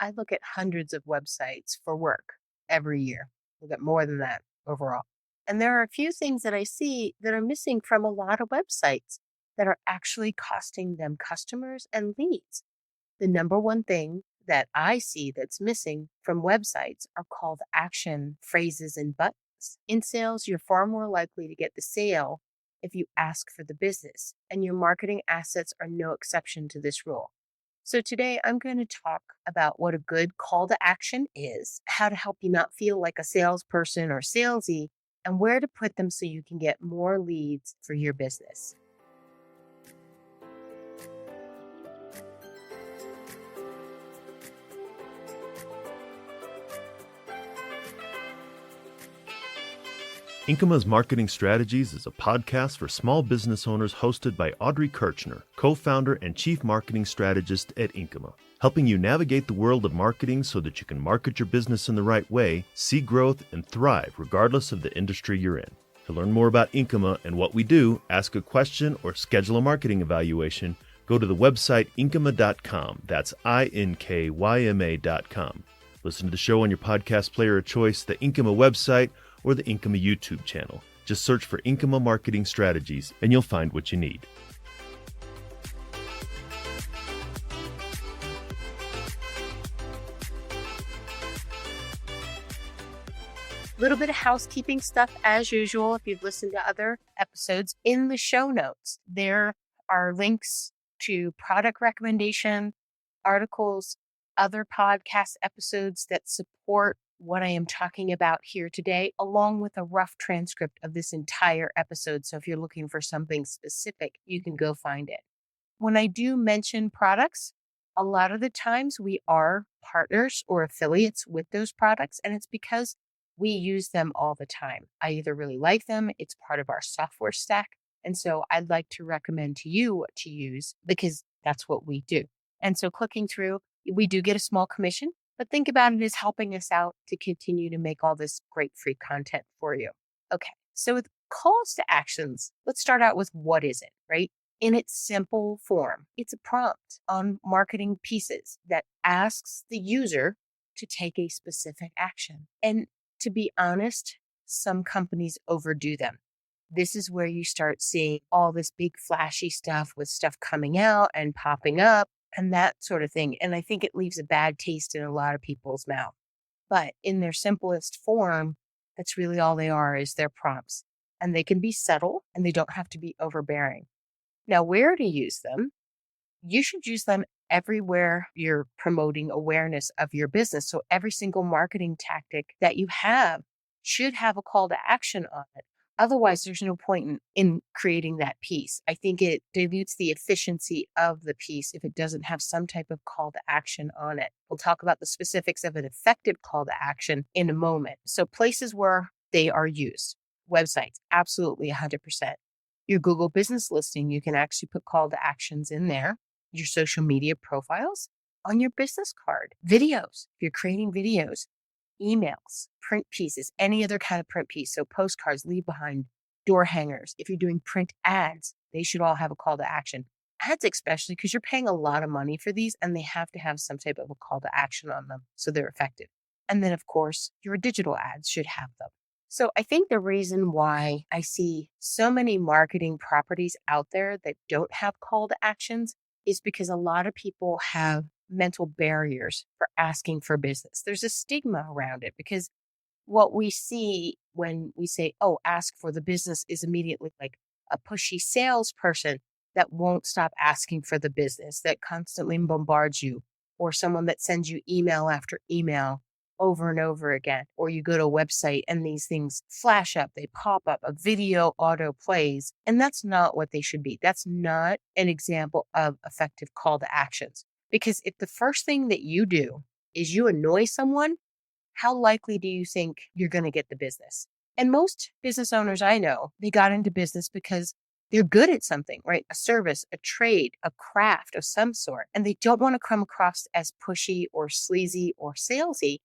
I look at hundreds of websites for work every year. Look at more than that overall. And there are a few things that I see that are missing from a lot of websites that are actually costing them customers and leads. The number one thing that I see that's missing from websites are call to action phrases and buttons. In sales, you're far more likely to get the sale if you ask for the business, and your marketing assets are no exception to this rule. So, today I'm going to talk about what a good call to action is, how to help you not feel like a salesperson or salesy, and where to put them so you can get more leads for your business. Inkyma's Marketing Strategies is a podcast for small business owners hosted by Audrey Kirchner, co-founder and chief marketing strategist at Inkyma, helping you navigate the world of marketing so that you can market your business in the right way, see growth, and thrive regardless of the industry you're in. To learn more about Inkyma and what we do, ask a question, or schedule a marketing evaluation, go to the website inkyma.com. That's INKYMA.com. Listen to the show on your podcast player of choice, the Inkyma website, or the Inkyma YouTube channel. Just search for Inkyma Marketing Strategies and you'll find what you need. A little bit of housekeeping stuff as usual. If you've listened to other episodes, in the show notes, there are links to product recommendation, articles, other podcast episodes that support what I am talking about here today, along with a rough transcript of this entire episode. So if you're looking for something specific, you can go find it. When I do mention products, a lot of the times we are partners or affiliates with those products, and it's because we use them all the time. I either really like them, it's part of our software stack, and so I'd like to recommend to you what to use because that's what we do. And so clicking through, we do get a small commission, but think about it as helping us out to continue to make all this great free content for you. Okay, so with calls to actions, let's start out with what is it, right? In its simple form, it's a prompt on marketing pieces that asks the user to take a specific action. And to be honest, some companies overdo them. This is where you start seeing all this big flashy stuff with stuff coming out and popping up and that sort of thing. And I think it leaves a bad taste in a lot of people's mouth. But in their simplest form, that's really all they are is their prompts. And they can be subtle and they don't have to be overbearing. Now, where to use them? You should use them everywhere you're promoting awareness of your business. So every single marketing tactic that you have should have a call to action on it. Otherwise, there's no point in creating that piece. I think it dilutes the efficiency of the piece if it doesn't have some type of call to action on it. We'll talk about the specifics of an effective call to action in a moment. So places where they are used, websites, absolutely 100%. Your Google business listing, you can actually put call to actions in there. Your social media profiles, on your business card, videos, if you're creating videos, emails, print pieces, any other kind of print piece. So postcards, leave behind, door hangers. If you're doing print ads, they should all have a call to action. Ads especially because you're paying a lot of money for these and they have to have some type of a call to action on them so they're effective. And then of course, your digital ads should have them. So I think the reason why I see so many marketing properties out there that don't have call to actions is because a lot of people have mental barriers for asking for business. There's a stigma around it because what we see when we say, oh, ask for the business is immediately like a pushy salesperson that won't stop asking for the business, that constantly bombards you, or someone that sends you email after email over and over again, or you go to a website and these things flash up, they pop up, a video auto plays, and that's not what they should be. That's not an example of effective call to actions. Because if the first thing that you do is you annoy someone, how likely do you think you're going to get the business? And most business owners I know, they got into business because they're good at something, right? A service, a trade, a craft of some sort. And they don't want to come across as pushy or sleazy or salesy.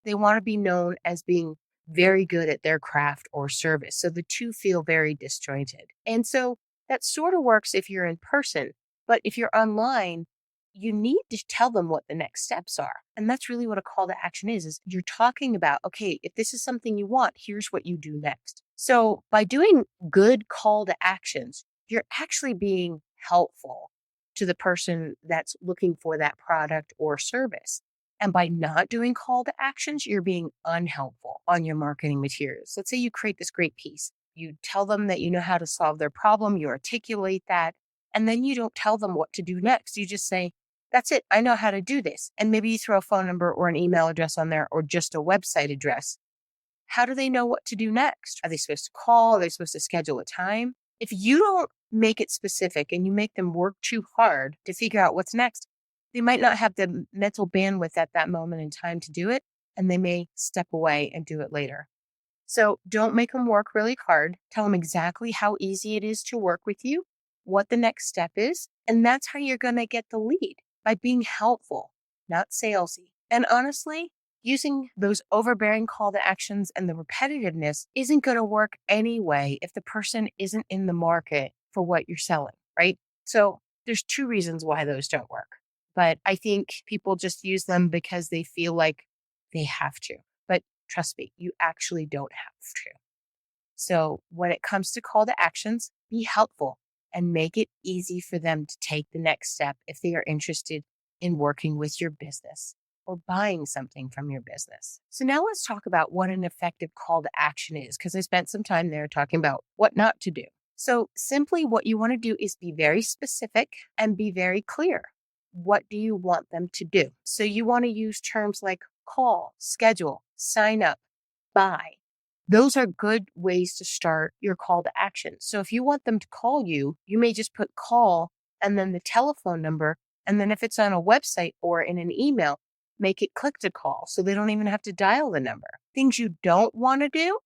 They want to be known as being very good at their craft or service. So the two feel very disjointed. And so that sort of works if you're in person. But if you're online, you need to tell them what the next steps are. And that's really what a call to action is you're talking about, okay, if this is something you want, here's what you do next. So by doing good call to actions, you're actually being helpful to the person that's looking for that product or service. And by not doing call to actions, you're being unhelpful on your marketing materials. Let's say you create this great piece. You tell them that you know how to solve their problem, you articulate that, and then you don't tell them what to do next. You just say, that's it. I know how to do this. And maybe you throw a phone number or an email address on there or just a website address. How do they know what to do next? Are they supposed to call? Are they supposed to schedule a time? If you don't make it specific and you make them work too hard to figure out what's next, they might not have the mental bandwidth at that moment in time to do it, and they may step away and do it later. So don't make them work really hard. Tell them exactly how easy it is to work with you, what the next step is, and that's how you're going to get the lead, by being helpful, not salesy. And honestly, using those overbearing call to actions and the repetitiveness isn't going to work anyway if the person isn't in the market for what you're selling, right? So there's two reasons why those don't work. But I think people just use them because they feel like they have to. But trust me, you actually don't have to. So when it comes to call to actions, be helpful and make it easy for them to take the next step if they are interested in working with your business or buying something from your business. So now let's talk about what an effective call to action is, because I spent some time there talking about what not to do. So simply what you want to do is be very specific and be very clear. What do you want them to do? So you want to use terms like call, schedule, sign up, buy. Those are good ways to start your call to action. So if you want them to call you, you may just put call and then the telephone number. And then if it's on a website or in an email, make it click to call so they don't even have to dial the number. Things you don't want to do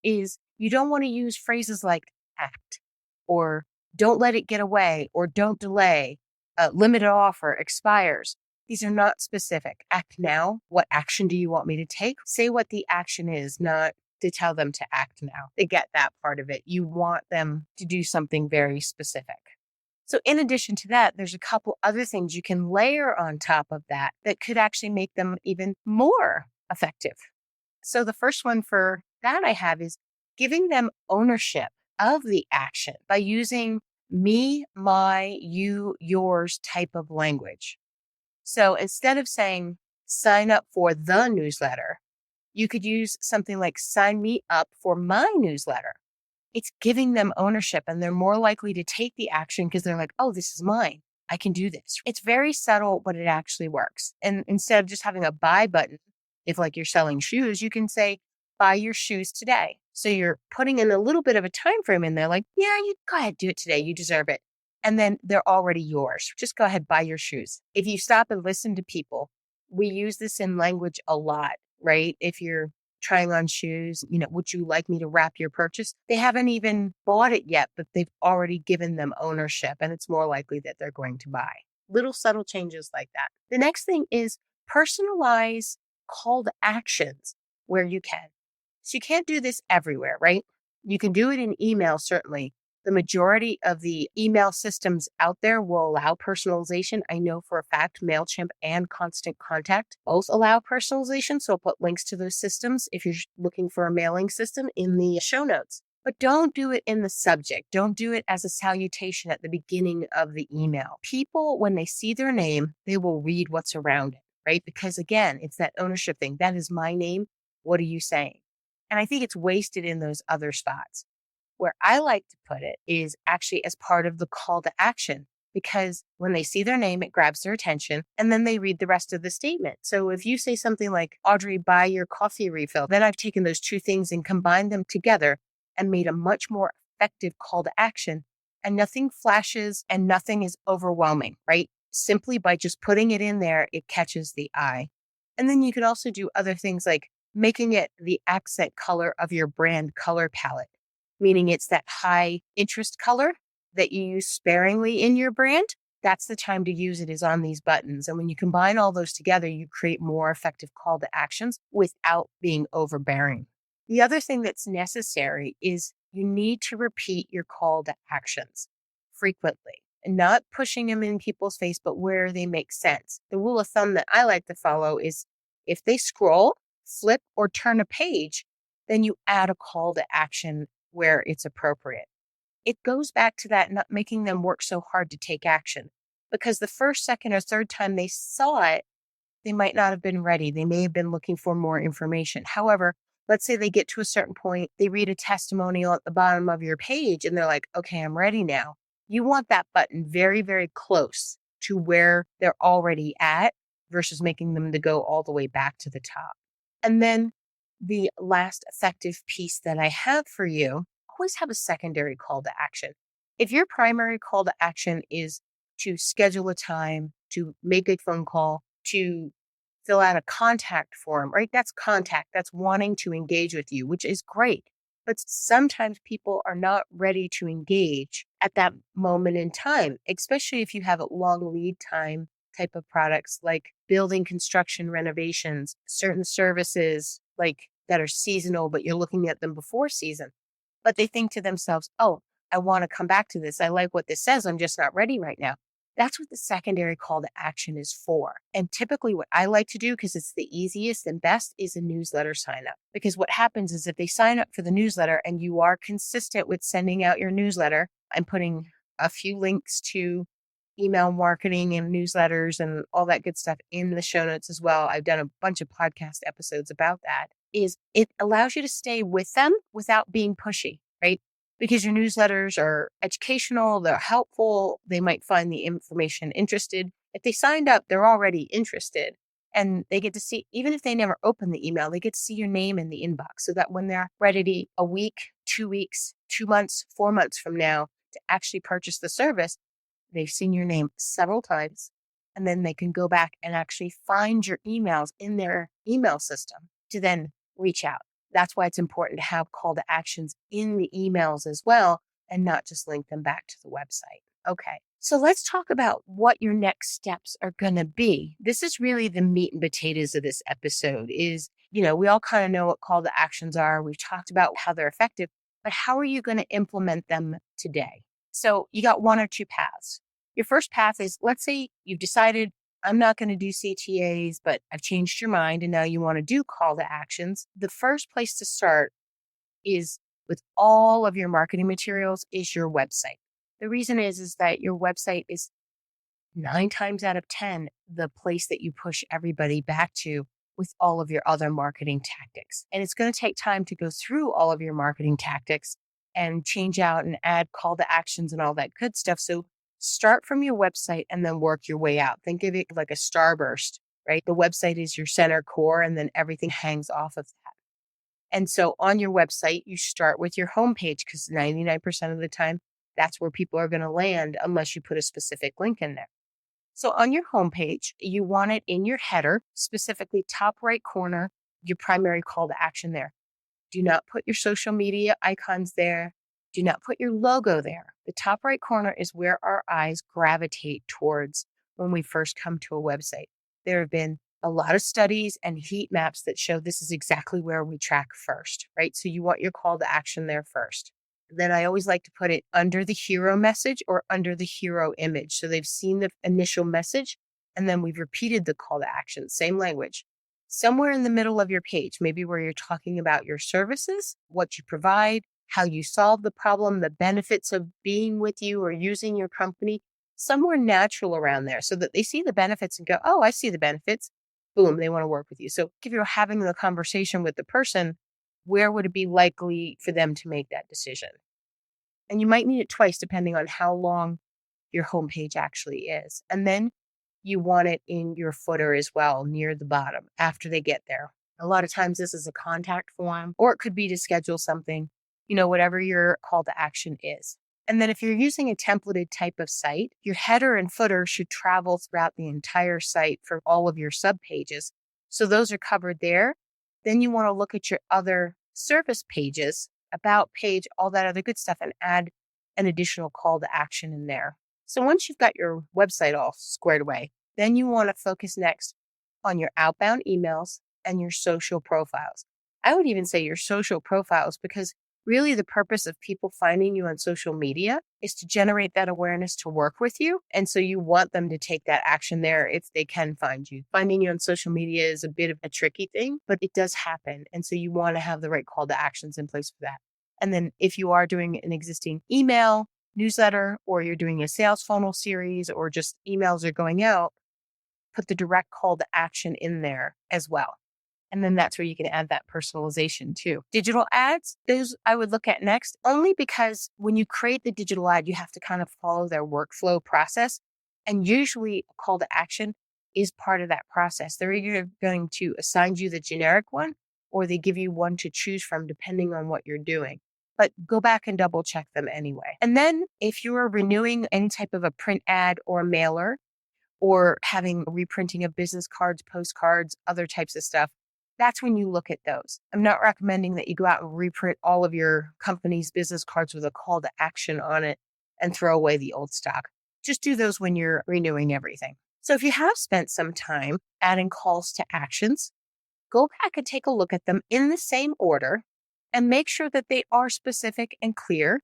is you don't want to use phrases like act or don't let it get away or don't delay, limited offer, expires. These are not specific. Act now. What action do you want me to take? Say what the action is, not to tell them to act now. They get that part of it. You want them to do something very specific. So in addition to that, there's a couple other things you can layer on top of that that could actually make them even more effective. So the first one for that I have is giving them ownership of the action by using me, my, you, yours type of language. So instead of saying sign up for the newsletter, you could use something like sign me up for my newsletter. It's giving them ownership and they're more likely to take the action because they're like, oh, this is mine. I can do this. It's very subtle, but it actually works. And instead of just having a buy button, if like you're selling shoes, you can say, buy your shoes today. So you're putting in a little bit of a time frame in there, like, yeah, you go ahead, do it today. You deserve it. And then they're already yours. Just go ahead, buy your shoes. If you stop and listen to people, we use this in language a lot, right? If you're trying on shoes, would you like me to wrap your purchase? They haven't even bought it yet, but they've already given them ownership and it's more likely that they're going to buy. Little subtle changes like that. The next thing is personalize call to actions where you can. So you can't do this everywhere, right? You can do it in email, certainly. The majority of the email systems out there will allow personalization. I know for a fact MailChimp and Constant Contact both allow personalization. So I'll put links to those systems if you're looking for a mailing system in the show notes. But don't do it in the subject. Don't do it as a salutation at the beginning of the email. People, when they see their name, they will read what's around it, right? Because again, it's that ownership thing. That is my name. What are you saying? And I think it's wasted in those other spots. Where I like to put it is actually as part of the call to action, because when they see their name, it grabs their attention and then they read the rest of the statement. So if you say something like, Audrey, buy your coffee refill, then I've taken those two things and combined them together and made a much more effective call to action. And nothing flashes and nothing is overwhelming, right? Simply by just putting it in there, it catches the eye. And then you could also do other things like making it the accent color of your brand color palette, meaning it's that high interest color that you use sparingly in your brand. That's the time to use it, is on these buttons. And when you combine all those together, you create more effective call to actions without being overbearing. The other thing that's necessary is you need to repeat your call to actions frequently. and not pushing them in people's face, but where they make sense. The rule of thumb that I like to follow is if they scroll, flip, or turn a page, then you add a call to action where it's appropriate. It goes back to that not making them work so hard to take action, because the first, second, or third time they saw it, they might not have been ready. They may have been looking for more information. However, let's say they get to a certain point, they read a testimonial at the bottom of your page and they're like, okay, I'm ready now. You want that button very, very close to where they're already at versus making them to go all the way back to the top. And then the last effective piece that I have for you, always have a secondary call to action. If your primary call to action is to schedule a time, to make a phone call, to fill out a contact form, right? That's contact, that's wanting to engage with you, which is great. But sometimes people are not ready to engage at that moment in time, especially if you have a long lead time type of products like building, construction, renovations, certain services like that are seasonal, but you're looking at them before season. But they think to themselves, oh, I want to come back to this. I like what this says. I'm just not ready right now. That's what the secondary call to action is for. And typically what I like to do, because it's the easiest and best, is a newsletter sign up. Because what happens is if they sign up for the newsletter and you are consistent with sending out your newsletter, I'm putting a few links to email marketing and newsletters and all that good stuff in the show notes as well. I've done a bunch of podcast episodes about that. Is it allows you to stay with them without being pushy, right? Because your newsletters are educational, they're helpful, they might find the information interested. If they signed up, they're already interested. And they get to see, even if they never open the email, they get to see your name in the inbox so that when they're ready to, a week, 2 weeks, 2 months, 4 months from now to actually purchase the service, they've seen your name several times. And then they can go back and actually find your emails in their email system to then reach out. That's why it's important to have call to actions in the emails as well and not just link them back to the website. Okay, so let's talk about what your next steps are going to be. This is really the meat and potatoes of this episode is, we all kind of know what call to actions are. We've talked about how they're effective, but how are you going to implement them today? So you got one or two paths. Your first path is, let's say you've decided I'm not going to do CTAs, but I've changed your mind and now you want to do call to actions. The first place to start is with all of your marketing materials is your website. The reason is that your website is 9 times out of 10 the place that you push everybody back to with all of your other marketing tactics. And it's going to take time to go through all of your marketing tactics and change out and add call to actions and all that good stuff. So start from your website and then work your way out. Think of it like a starburst, right? The website is your center core and then everything hangs off of that. And so on your website, you start with your homepage because 99% of the time, that's where people are going to land unless you put a specific link in there. So on your homepage, you want it in your header, specifically top right corner, your primary call to action there. Do not put your social media icons there. Do not put your logo there. The top right corner is where our eyes gravitate towards when we first come to a website. There have been a lot of studies and heat maps that show this is exactly where we track first, right? So you want your call to action there first. Then I always like to put it under the hero message or under the hero image. So they've seen the initial message and then we've repeated the call to action, same language. Somewhere in the middle of your page, maybe where you're talking about your services, what you provide, how you solve the problem, the benefits of being with you or using your company, somewhere natural around there so that they see the benefits and go, oh, I see the benefits. Boom, they want to work with you. So if you're having the conversation with the person, where would it be likely for them to make that decision? And you might need it twice depending on how long your homepage actually is. And then you want it in your footer as well, near the bottom after they get there. A lot of times this is a contact form, or it could be to schedule something, whatever your call to action is. And then if you're using a templated type of site, your header and footer should travel throughout the entire site for all of your subpages. So those are covered there. Then you want to look at your other service pages, about page, all that other good stuff, and add an additional call to action in there. So once you've got your website all squared away, then you want to focus next on your outbound emails and your social profiles. I would even say your social profiles because Really, the purpose of people finding you on social media is to generate that awareness to work with you. And so you want them to take that action there if they can find you. Finding you on social media is a bit of a tricky thing, but it does happen. And so you want to have the right call to actions in place for that. And then if you are doing an existing email, newsletter, or you're doing a sales funnel series, or just emails are going out, put the direct call to action in there as well. And then that's where you can add that personalization too. Digital ads, those I would look at next, only because when you create the digital ad, you have to kind of follow their workflow process. And usually a call to action is part of that process. They're either going to assign you the generic one, or they give you one to choose from depending on what you're doing. But go back and double check them anyway. And then if you're renewing any type of a print ad or a mailer, or having reprinting of business cards, postcards, other types of stuff, that's when you look at those. I'm not recommending that you go out and reprint all of your company's business cards with a call to action on it and throw away the old stock. Just do those when you're renewing everything. So if you have spent some time adding calls to actions, go back and take a look at them in the same order and make sure that they are specific and clear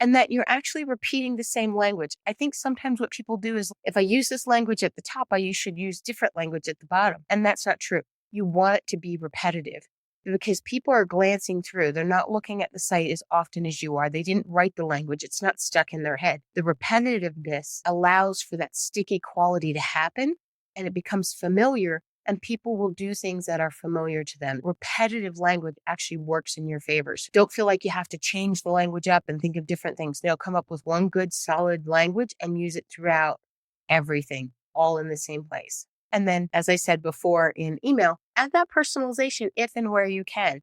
and that you're actually repeating the same language. I think sometimes what people do is if I use this language at the top, I should use different language at the bottom. And that's not true. You want it to be repetitive because people are glancing through. They're not looking at the site as often as you are. They didn't write the language. It's not stuck in their head. The repetitiveness allows for that sticky quality to happen and it becomes familiar and people will do things that are familiar to them. Repetitive language actually works in your favor. So don't feel like you have to change the language up and think of different things. No, come up with one good solid language and use it throughout everything, all in the same place. And then, as I said before in email, add that personalization if and where you can.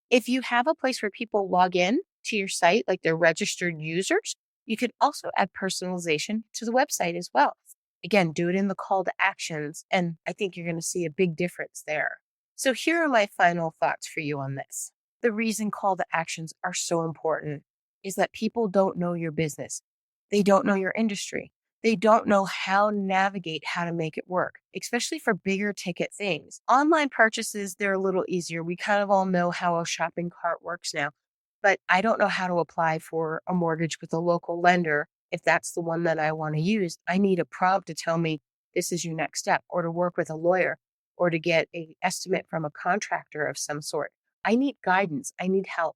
If you have a place where people log in to your site, like they're registered users, you could also add personalization to the website as well. Again, do it in the call to actions, and I think you're going to see a big difference there. So here are my final thoughts for you on this. The reason call to actions are so important is that people don't know your business. They don't know your industry. They don't know how to navigate, how to make it work, especially for bigger ticket things. Online purchases, they're a little easier. We kind of all know how a shopping cart works now, but I don't know how to apply for a mortgage with a local lender. If that's the one that I want to use, I need a prompt to tell me this is your next step, or to work with a lawyer, or to get an estimate from a contractor of some sort. I need guidance. I need help.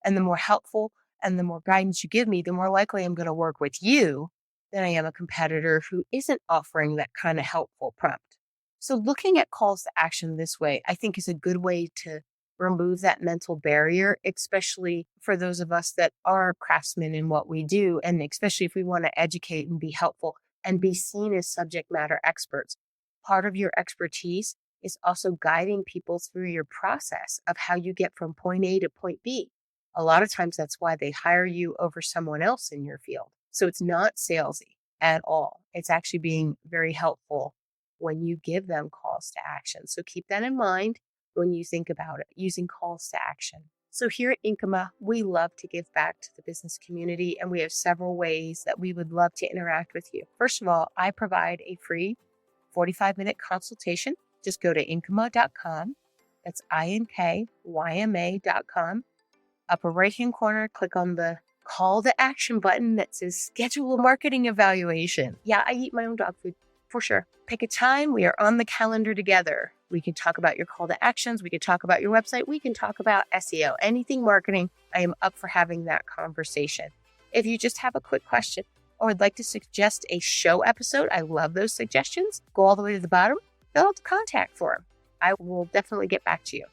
And the more helpful and the more guidance you give me, the more likely I'm going to work with you than I am a competitor who isn't offering that kind of helpful prompt. So looking at calls to action this way, I think is a good way to remove that mental barrier, especially for those of us that are craftsmen in what we do, and especially if we want to educate and be helpful and be seen as subject matter experts. Part of your expertise is also guiding people through your process of how you get from point A to point B. A lot of times that's why they hire you over someone else in your field. So it's not salesy at all. It's actually being very helpful when you give them calls to action. So keep that in mind when you think about it, using calls to action. So here at Inkyma, we love to give back to the business community, and we have several ways that we would love to interact with you. First of all, I provide a free 45-minute consultation. Just go to inkyma.com. That's INKYMA.com. Upper right-hand corner, click on the call to action button that says schedule a marketing evaluation. Yeah, I eat my own dog food for sure. Pick a time. We are on the calendar together. We can talk about your call to actions. We can talk about your website. We can talk about SEO, anything marketing. I am up for having that conversation. If you just have a quick question or would like to suggest a show episode, I love those suggestions. Go all the way to the bottom, fill out the contact form. I will definitely get back to you.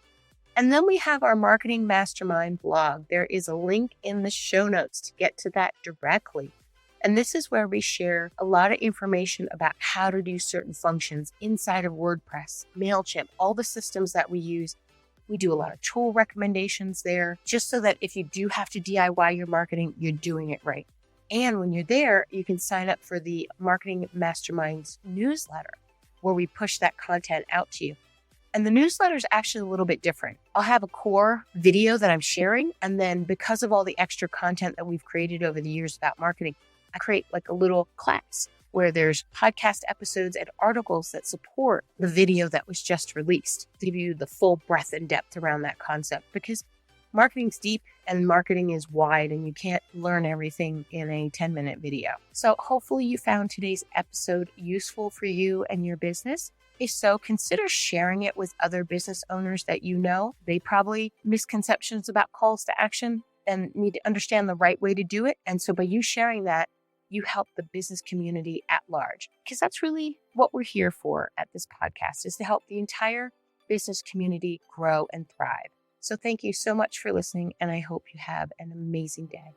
And then we have our Marketing Mastermind blog. There is a link in the show notes to get to that directly. And this is where we share a lot of information about how to do certain functions inside of WordPress, MailChimp, all the systems that we use. We do a lot of tool recommendations there, just so that if you do have to DIY your marketing, you're doing it right. And when you're there, you can sign up for the Marketing Masterminds newsletter, where we push that content out to you. And the newsletter is actually a little bit different. I'll have a core video that I'm sharing. And then because of all the extra content that we've created over the years about marketing, I create like a little class where there's podcast episodes and articles that support the video that was just released to give you the full breadth and depth around that concept. Because Marketing's deep and marketing is wide, and you can't learn everything in a 10-minute video. So hopefully you found today's episode useful for you and your business. If so, consider sharing it with other business owners that you know. They probably misconceptions about calls to action and need to understand the right way to do it. And so by you sharing that, you help the business community at large, because that's really what we're here for at this podcast, is to help the entire business community grow and thrive. So thank you so much for listening, and I hope you have an amazing day.